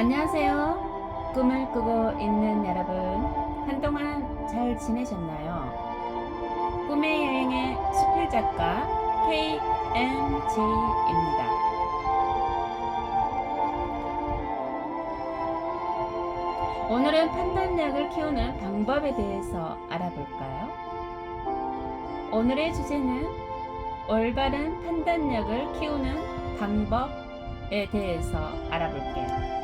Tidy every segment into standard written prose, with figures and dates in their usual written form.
안녕하세요. 꿈을 꾸고 있는 여러분, 한동안 잘 지내셨나요? 꿈의 여행의 수필 작가 KMG입니다. 오늘은 판단력을 키우는 방법에 대해서 알아볼까요? 오늘의 주제는 올바른 판단력을 키우는 방법에 대해서 알아볼게요.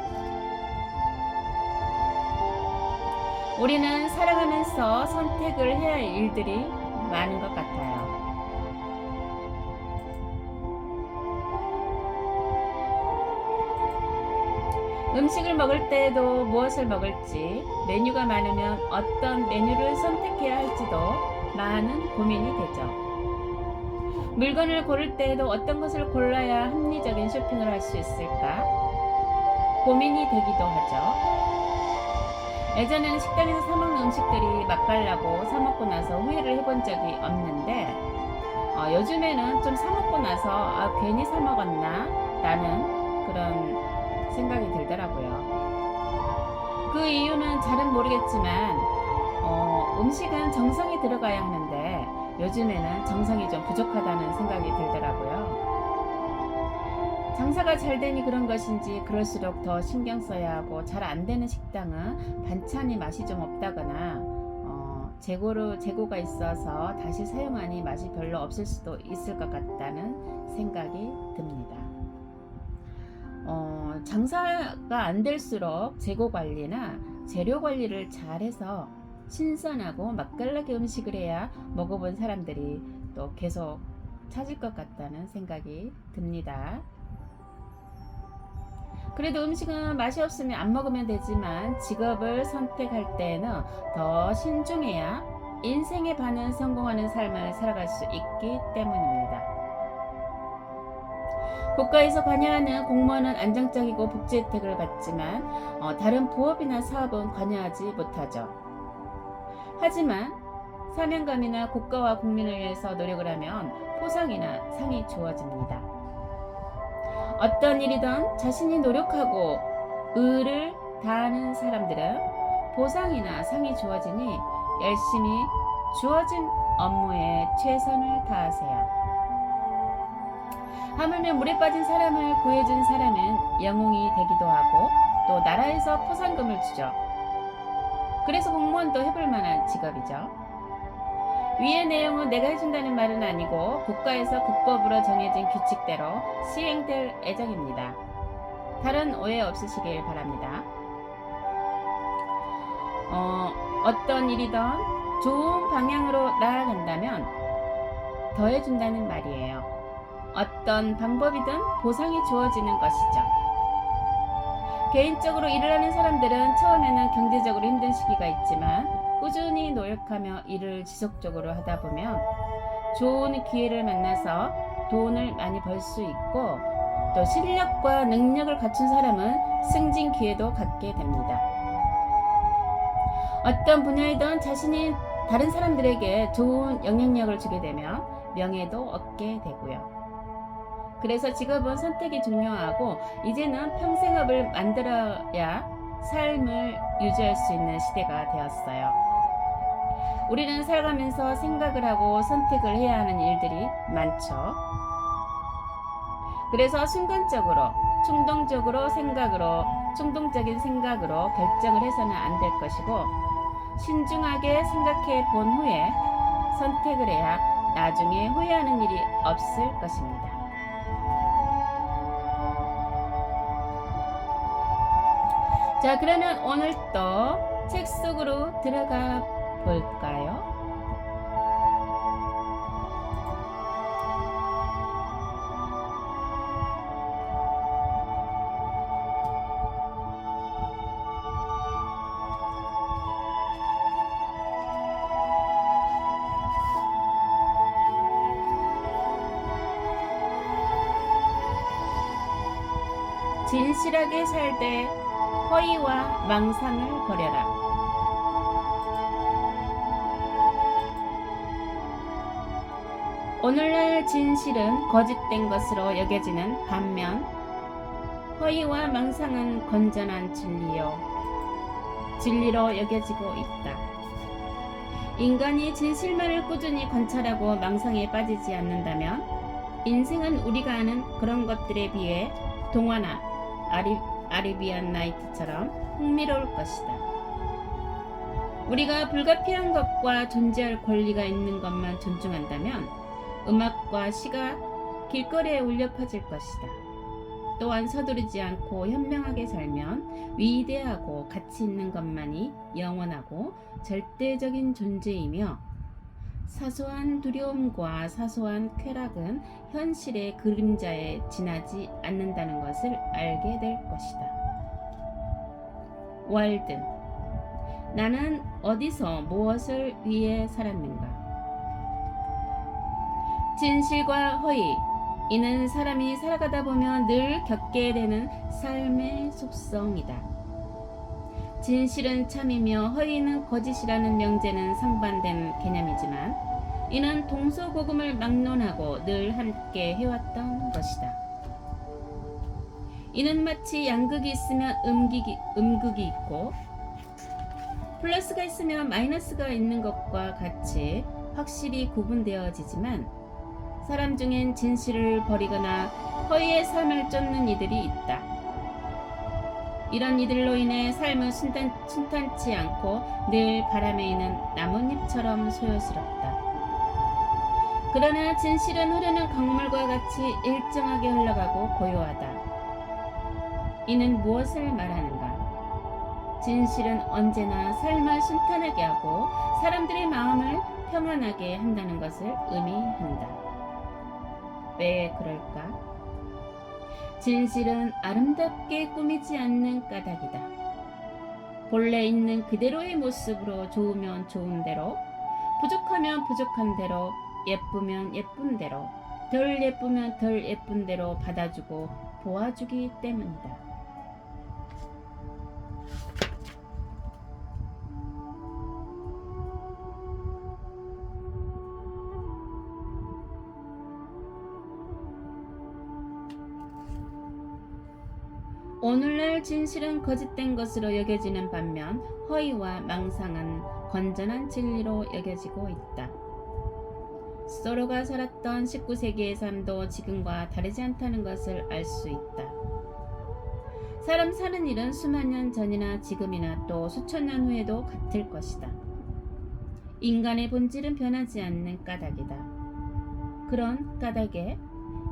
우리는 살아가면서 선택을 해야 할 일들이 많은 것 같아요. 음식을 먹을 때에도 무엇을 먹을지, 메뉴가 많으면 어떤 메뉴를 선택해야 할지도 많은 고민이 되죠. 물건을 고를 때에도 어떤 것을 골라야 합리적인 쇼핑을 할 수 있을까? 고민이 되기도 하죠. 예전에는 식당에서 사먹는 음식들이 맛깔나고 사먹고 나서 후회를 해본 적이 없는데 요즘에는 좀 사먹고 나서 괜히 사먹었나? 라는 그런 생각이 들더라고요. 그 이유는 잘은 모르겠지만 음식은 정성이 들어가야 하는데 요즘에는 정성이 좀 부족하다는 생각이 들더라고요. 장사가 잘 되니 그런 것인지 그럴수록 더 신경 써야 하고, 잘 안 되는 식당은 반찬이 맛이 좀 없다거나 재고가 있어서 다시 사용하니 맛이 별로 없을 수도 있을 것 같다는 생각이 듭니다. 장사가 안 될수록 재고 관리나 재료 관리를 잘해서 신선하고 맛깔나게 음식을 해야 먹어본 사람들이 또 계속 찾을 것 같다는 생각이 듭니다. 그래도 음식은 맛이 없으면 안 먹으면 되지만 직업을 선택할 때는 더 신중해야 인생의 반은 성공하는 삶을 살아갈 수 있기 때문입니다. 국가에서 관여하는 공무원은 안정적이고 복지 혜택을 받지만 다른 부업이나 사업은 관여하지 못하죠. 하지만 사명감이나 국가와 국민을 위해서 노력을 하면 포상이나 상이 주어집니다. 어떤 일이든 자신이 노력하고 의를 다하는 사람들은 보상이나 상이 주어지니 열심히 주어진 업무에 최선을 다하세요. 하물며 물에 빠진 사람을 구해준 사람은 영웅이 되기도 하고 또 나라에서 포상금을 주죠. 그래서 공무원도 해볼 만한 직업이죠. 위의 내용은 내가 해준다는 말은 아니고 국가에서 국법으로 정해진 규칙대로 시행될 예정입니다. 다른 오해 없으시길 바랍니다. 어떤 일이든 좋은 방향으로 나아간다면 더 해준다는 말이에요. 어떤 방법이든 보상이 주어지는 것이죠. 개인적으로 일을 하는 사람들은 처음에는 경제적으로 힘든 시기가 있지만 꾸준히 노력하며 일을 지속적으로 하다 보면 좋은 기회를 만나서 돈을 많이 벌 수 있고, 또 실력과 능력을 갖춘 사람은 승진 기회도 갖게 됩니다. 어떤 분야이든 자신이 다른 사람들에게 좋은 영향력을 주게 되면 명예도 얻게 되고요. 그래서 직업은 선택이 중요하고 이제는 평생업을 만들어야 삶을 유지할 수 있는 시대가 되었어요. 우리는 살아가면서 생각을 하고 선택을 해야 하는 일들이 많죠. 그래서 순간적으로, 충동적인 생각으로 결정을 해서는 안 될 것이고, 신중하게 생각해 본 후에 선택을 해야 나중에 후회하는 일이 없을 것입니다. 자, 그러면 오늘 또 책 속으로 들어가 볼까요? 진실하게 살되 허위와 망상을 버려라. 오늘날 진실은 거짓된 것으로 여겨지는 반면 허위와 망상은 건전한 진리로 여겨지고 있다. 인간이 진실만을 꾸준히 관찰하고 망상에 빠지지 않는다면 인생은 우리가 아는 그런 것들에 비해 동화나 아리비안 나이트처럼 흥미로울 것이다. 우리가 불가피한 것과 존재할 권리가 있는 것만 존중한다면 음악과 시가 길거리에 울려 퍼질 것이다. 또한 서두르지 않고 현명하게 살면 위대하고 가치 있는 것만이 영원하고 절대적인 존재이며 사소한 두려움과 사소한 쾌락은 현실의 그림자에 지나지 않는다는 것을 알게 될 것이다. 월든, 나는 어디서 무엇을 위해 살았는가? 진실과 허위, 이는 사람이 살아가다 보면 늘 겪게 되는 삶의 속성이다. 진실은 참이며 허위는 거짓이라는 명제는 상반된 개념이지만 이는 동서고금을 막론하고 늘 함께 해왔던 것이다. 이는 마치 양극이 있으면 음극이 있고 플러스가 있으면 마이너스가 있는 것과 같이 확실히 구분되어지지만 사람 중엔 진실을 버리거나 허위의 삶을 쫓는 이들이 있다. 이런 이들로 인해 삶은 순탄치 않고 늘 바람에 있는 나뭇잎처럼 소요스럽다. 그러나 진실은 흐르는 강물과 같이 일정하게 흘러가고 고요하다. 이는 무엇을 말하는가? 진실은 언제나 삶을 순탄하게 하고 사람들의 마음을 평안하게 한다는 것을 의미한다. 왜 그럴까? 진실은 아름답게 꾸미지 않는 까닭이다. 본래 있는 그대로의 모습으로 좋으면 좋은 대로, 부족하면 부족한 대로, 예쁘면 예쁜 대로, 덜 예쁘면 덜 예쁜 대로 받아주고 보아주기 때문이다. 오늘날 진실은 거짓된 것으로 여겨지는 반면 허위와 망상은 건전한 진리로 여겨지고 있다. 소로가 살았던 19세기의 삶도 지금과 다르지 않다는 것을 알 수 있다. 사람 사는 일은 수만 년 전이나 지금이나 또 수천 년 후에도 같을 것이다. 인간의 본질은 변하지 않는 까닭이다. 그런 까닭에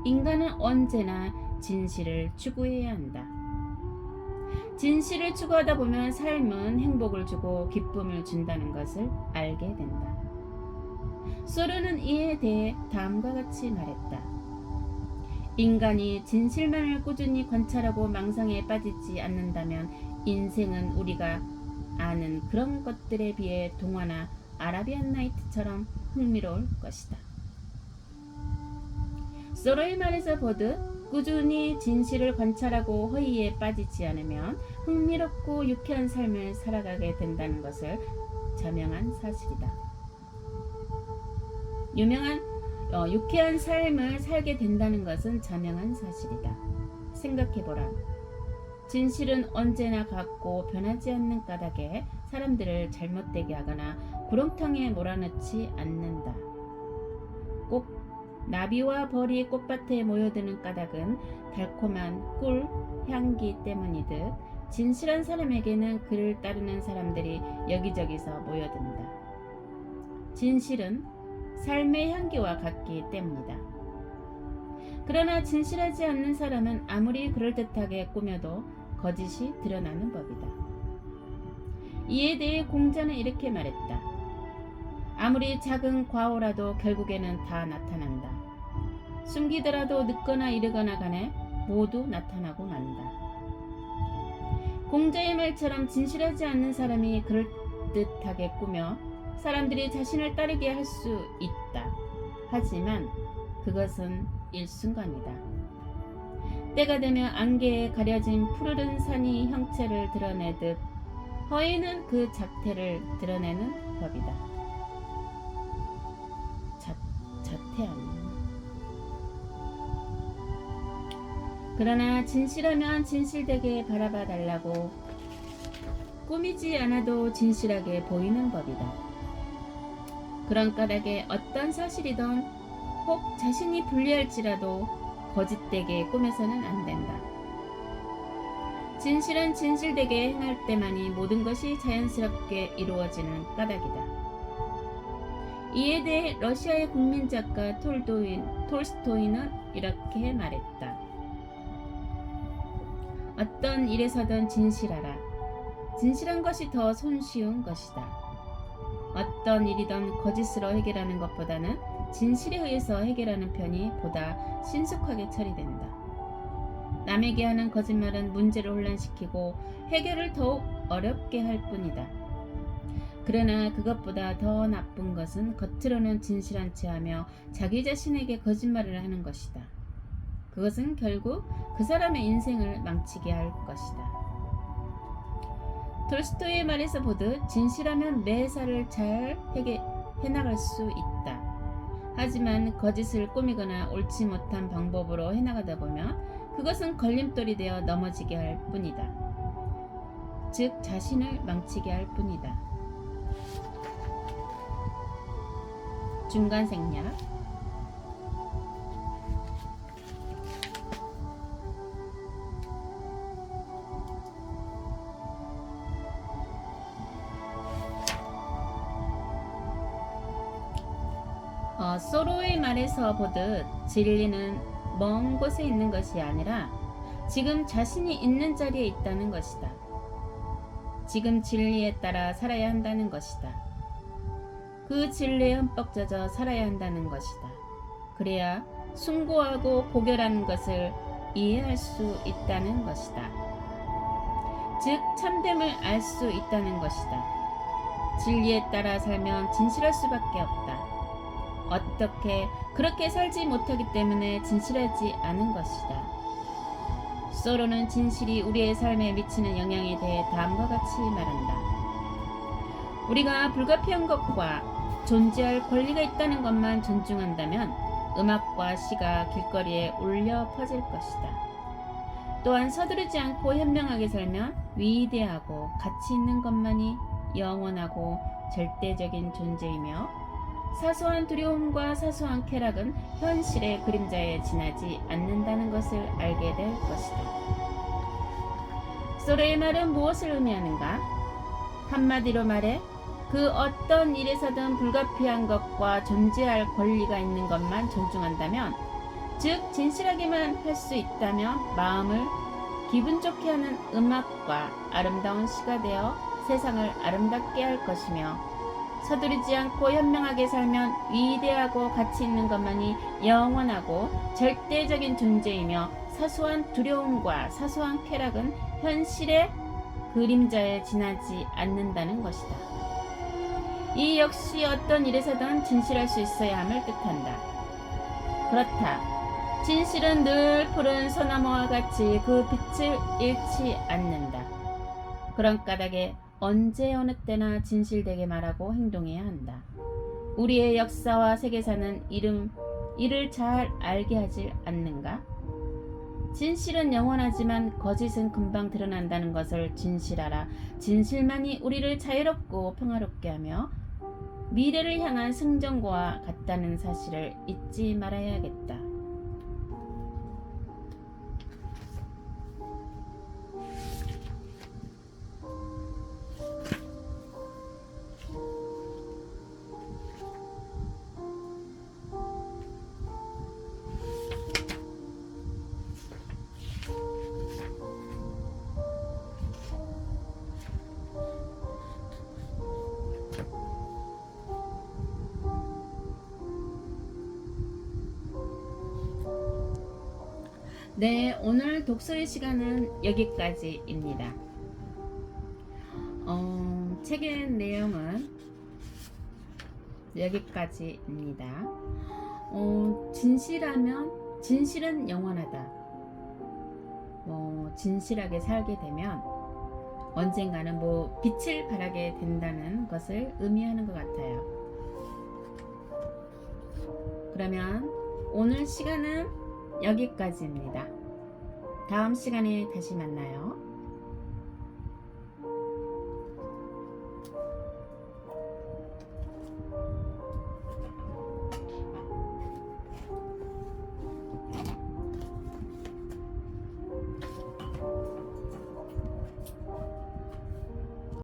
인간은 언제나 진실을 추구해야 한다. 진실을 추구하다 보면 삶은 행복을 주고 기쁨을 준다는 것을 알게 된다. 소로는 이에 대해 다음과 같이 말했다. 인간이 진실만을 꾸준히 관찰하고 망상에 빠지지 않는다면 인생은 우리가 아는 그런 것들에 비해 동화나 아라비안 나이트처럼 흥미로울 것이다. 소로의 말에서 보듯 꾸준히 진실을 관찰하고 허위에 빠지지 않으면 흥미롭고 유쾌한 삶을 살아가게 된다는 것을 자명한 사실이다. 유쾌한 삶을 살게 된다는 것은 자명한 사실이다. 생각해보라. 진실은 언제나 같고 변하지 않는 까닭에 사람들을 잘못되게 하거나 구렁텅이에 몰아넣지 않는다. 꼭 나비와 벌이 꽃밭에 모여드는 까닭은 달콤한 꿀 향기 때문이듯 진실한 사람에게는 그를 따르는 사람들이 여기저기서 모여든다. 진실은 삶의 향기와 같기 때문이다. 그러나 진실하지 않는 사람은 아무리 그럴듯하게 꾸며도 거짓이 드러나는 법이다. 이에 대해 공자는 이렇게 말했다. 아무리 작은 과오라도 결국에는 다 나타난다. 숨기더라도 늦거나 이르거나 간에 모두 나타나고 만다. 공자의 말처럼 진실하지 않는 사람이 그럴듯하게 꾸며 사람들이 자신을 따르게 할 수 있다. 하지만 그것은 일순간이다. 때가 되면 안개에 가려진 푸르른 산이 형체를 드러내듯 허위는 그 작태를 드러내는 법이다. 자태하는 그러나 진실하면 진실되게 바라봐 달라고 꾸미지 않아도 진실하게 보이는 법이다. 그런 까닭에 어떤 사실이든 혹 자신이 불리할지라도 거짓되게 꾸며서는 안 된다. 진실은 진실되게 행할 때만이 모든 것이 자연스럽게 이루어지는 까닭이다. 이에 대해 러시아의 국민 작가 톨스토이는 이렇게 말했다. 어떤 일에서든 진실하라. 진실한 것이 더 손쉬운 것이다. 어떤 일이든 거짓으로 해결하는 것보다는 진실에 의해서 해결하는 편이 보다 신속하게 처리된다. 남에게 하는 거짓말은 문제를 혼란시키고 해결을 더욱 어렵게 할 뿐이다. 그러나 그것보다 더 나쁜 것은 겉으로는 진실한 체하며 자기 자신에게 거짓말을 하는 것이다. 그것은 결국 그 사람의 인생을 망치게 할 것이다. 톨스토이의 말에서 보듯 진실하면 매사를 잘 해나갈 수 있다. 하지만 거짓을 꾸미거나 옳지 못한 방법으로 해나가다 보면 그것은 걸림돌이 되어 넘어지게 할 뿐이다. 즉 자신을 망치게 할 뿐이다. 중간 생략. 소로의 말에서 보듯 진리는 먼 곳에 있는 것이 아니라 지금 자신이 있는 자리에 있다는 것이다. 지금 진리에 따라 살아야 한다는 것이다. 그 진리에 흠뻑 젖어 살아야 한다는 것이다. 그래야 숭고하고 고결한 것을 이해할 수 있다는 것이다. 즉 참됨을 알 수 있다는 것이다. 진리에 따라 살면 진실할 수밖에 없다. 어떻게 그렇게 살지 못하기 때문에 진실하지 않은 것이다. 소로는 진실이 우리의 삶에 미치는 영향에 대해 다음과 같이 말한다. 우리가 불가피한 것과 존재할 권리가 있다는 것만 존중한다면 음악과 시가 길거리에 울려 퍼질 것이다. 또한 서두르지 않고 현명하게 살면 위대하고 가치 있는 것만이 영원하고 절대적인 존재이며 사소한 두려움과 사소한 쾌락은 현실의 그림자에 지나지 않는다는 것을 알게 될 것이다. 소로의 말은 무엇을 의미하는가? 한마디로 말해 그 어떤 일에서든 불가피한 것과 존재할 권리가 있는 것만 존중한다면, 즉 진실하게만 할 수 있다면 마음을 기분 좋게 하는 음악과 아름다운 시가 되어 세상을 아름답게 할 것이며, 서두르지 않고 현명하게 살면 위대하고 가치 있는 것만이 영원하고 절대적인 존재이며 사소한 두려움과 사소한 쾌락은 현실의 그림자에 지나지 않는다는 것이다. 이 역시 어떤 일에서든 진실할 수 있어야 함을 뜻한다. 그렇다. 진실은 늘 푸른 소나무와 같이 그 빛을 잃지 않는다. 그런 까닭에 언제 어느 때나 진실되게 말하고 행동해야 한다. 우리의 역사와 세계사는 이를 잘 알게 하지 않는가? 진실은 영원하지만 거짓은 금방 드러난다는 것을 진실하라. 진실만이 우리를 자유롭고 평화롭게 하며 미래를 향한 승전과 같다는 사실을 잊지 말아야겠다. 네, 오늘 독서의 시간은 여기까지입니다. 책의 내용은 여기까지입니다. 진실은 영원하다. 진실하게 살게 되면 언젠가는 빛을 발하게 된다는 것을 의미하는 것 같아요. 그러면 오늘 시간은 여기까지입니다. 다음 시간에 다시 만나요.